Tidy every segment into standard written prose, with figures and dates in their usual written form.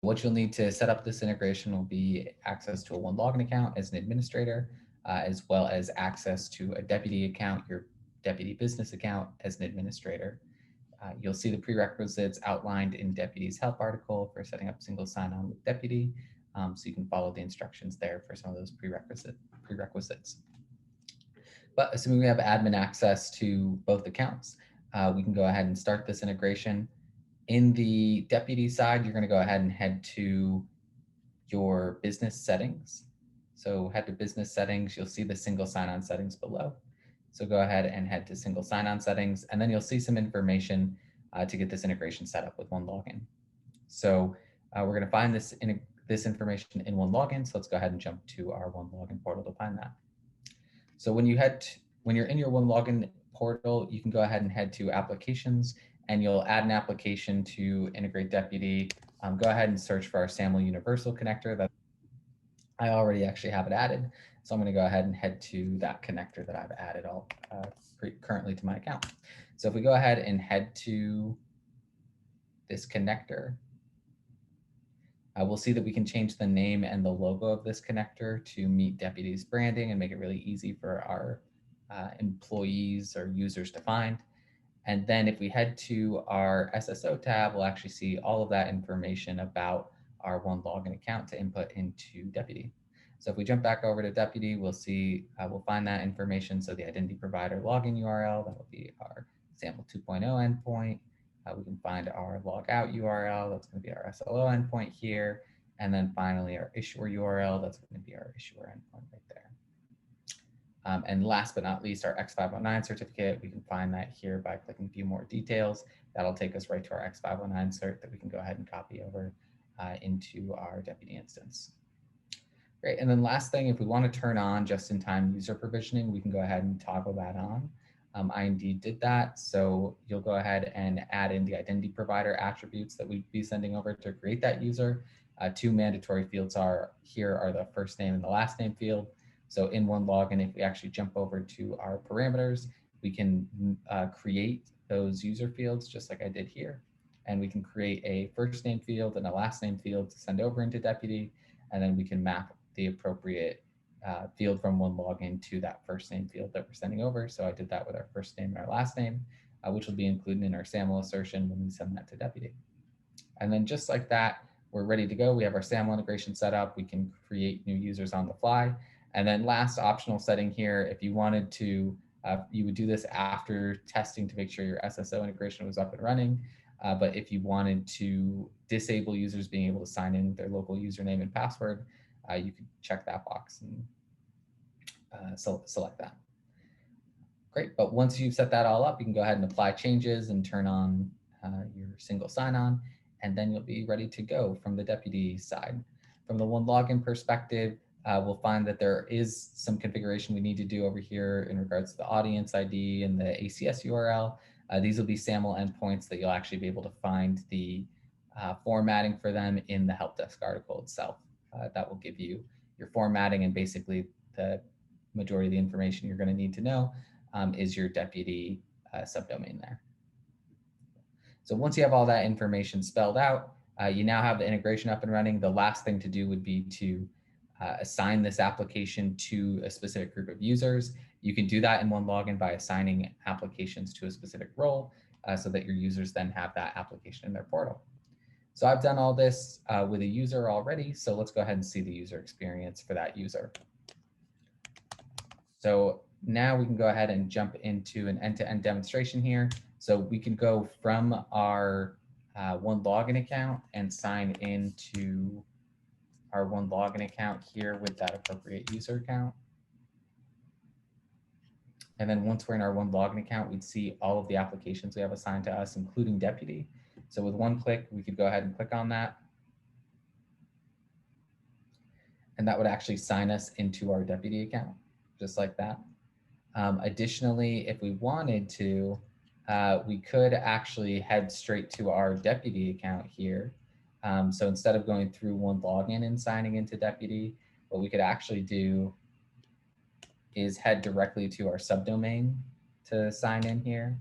What you'll need to set up this integration will be access to a OneLogin account as an administrator, as well as access to a Deputy account, your Deputy business account as an administrator. You'll see the prerequisites outlined in Deputy's help article for setting up single sign-on with Deputy, so you can follow the instructions there for some of those prerequisites. But assuming we have admin access to both accounts, we can go ahead and start this integration. In the Deputy side, you're going to go ahead and head to your business settings. So head to business settings, you'll see the single sign-on settings below. So go ahead and head to single sign-on settings, and then you'll see some information to get this integration set up with OneLogin. So we're going to find this information in OneLogin. So let's go ahead and jump to our OneLogin portal to find that. So when you're in your OneLogin portal, you can go ahead and head to applications, and you'll add an application to integrate Deputy. Go ahead and search for our SAML Universal connector. That I already actually have it added. So I'm going to go ahead and head to that connector that I've added currently to my account. So if we go ahead and head to this connector, we'll see that we can change the name and the logo of this connector to meet Deputy's branding and make it really easy for our employees or users to find. And then if we head to our SSO tab, we'll actually see all of that information about our OneLogin account to input into Deputy. So if we jump back over to Deputy, we'll see, we'll find that information. So the identity provider login URL, that will be our SAML 2.0 endpoint. We can find our logout URL, that's going to be our SLO endpoint here. And then finally our issuer URL, that's going to be our issuer endpoint right there. And last but not least, our X509 certificate, we can find that here by clicking view more details. That'll take us right to our X509 cert that we can go ahead and copy over into our Deputy instance. Great, and then last thing, if we want to turn on just-in-time user provisioning, we can go ahead and toggle that on. I indeed did that, so you'll go ahead and add in the identity provider attributes that we'd be sending over to create that user. Two mandatory fields are the first name and the last name field. So in OneLogin, if we actually jump over to our parameters, we can create those user fields just like I did here. And we can create a first name field and a last name field to send over into Deputy. And then we can map the appropriate field from OneLogin to that first name field that we're sending over. So I did that with our first name and our last name, which will be included in our SAML assertion when we send that to Deputy. And then just like that, we're ready to go. We have our SAML integration set up. We can create new users on the fly. And then last optional setting here, if you wanted to, you would do this after testing to make sure your SSO integration was up and running. But if you wanted to disable users being able to sign in with their local username and password, you could check that box and select that. Great, but once you've set that all up, you can go ahead and apply changes and turn on your single sign-on, and then you'll be ready to go from the Deputy side. From the OneLogin perspective, we'll find that there is some configuration we need to do over here in regards to the audience ID and the ACS URL. These will be SAML endpoints that you'll actually be able to find the formatting for them in the help desk article itself. That will give you your formatting, and basically the majority of the information you're going to need to know is your Deputy subdomain there. So once you have all that information spelled out, you now have the integration up and running. The last thing to do would be to assign this application to a specific group of users. You can do that in OneLogin by assigning applications to a specific role so that your users then have that application in their portal. So I've done all this with a user already. So let's go ahead and see the user experience for that user. So now we can go ahead and jump into an end-to-end demonstration here. So we can go from our OneLogin account and sign into our OneLogin account here with that appropriate user account. And then once we're in our OneLogin account, we'd see all of the applications we have assigned to us, including Deputy. So with one click, we could go ahead and click on that. And that would actually sign us into our Deputy account, just like that. Additionally, if we wanted to, we could actually head straight to our Deputy account here. So instead of going through OneLogin and signing into Deputy, what we could actually do is head directly to our subdomain to sign in here.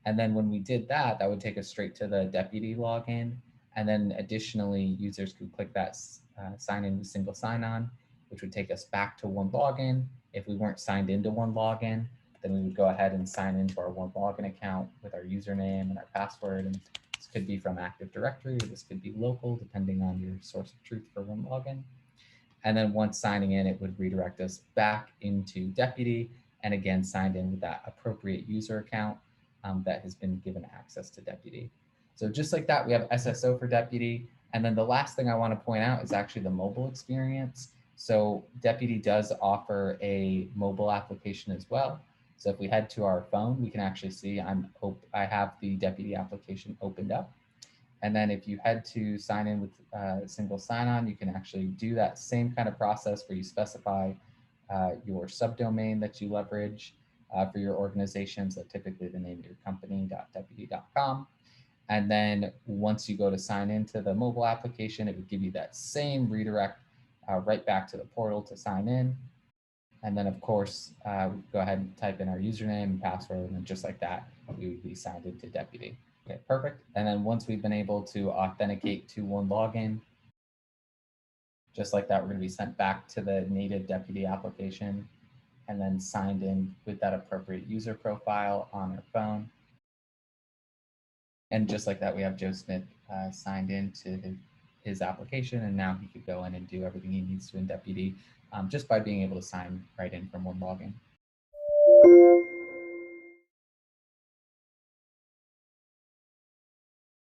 And then when we did that, that would take us straight to the Deputy login. And then additionally, users could click that sign in with single sign-on, which would take us back to OneLogin. If we weren't signed into OneLogin, then we would go ahead and sign into our OneLogin account with our username and our password. And this could be from Active Directory, or this could be local, depending on your source of truth for OneLogin. And then once signing in, it would redirect us back into Deputy, and again, signed in with that appropriate user account that has been given access to Deputy. So just like that, we have SSO for Deputy. And then the last thing I want to point out is actually the mobile experience. So Deputy does offer a mobile application as well. So if we head to our phone, we can actually see I have the Deputy application opened up. And then if you head to sign in with single sign-on, you can actually do that same kind of process where you specify your subdomain that you leverage for your organization. So typically the name of your company.deputy.com. And then once you go to sign into the mobile application, it would give you that same redirect right back to the portal to sign in. And then of course, we go ahead and type in our username and password, and then just like that, we would be signed into Deputy. Okay, perfect. And then once we've been able to authenticate to OneLogin, just like that, we're going to be sent back to the native Deputy application and then signed in with that appropriate user profile on our phone. And just like that, we have Joe Smith signed into his application, and now he could go in and do everything he needs to in Deputy just by being able to sign right in from OneLogin.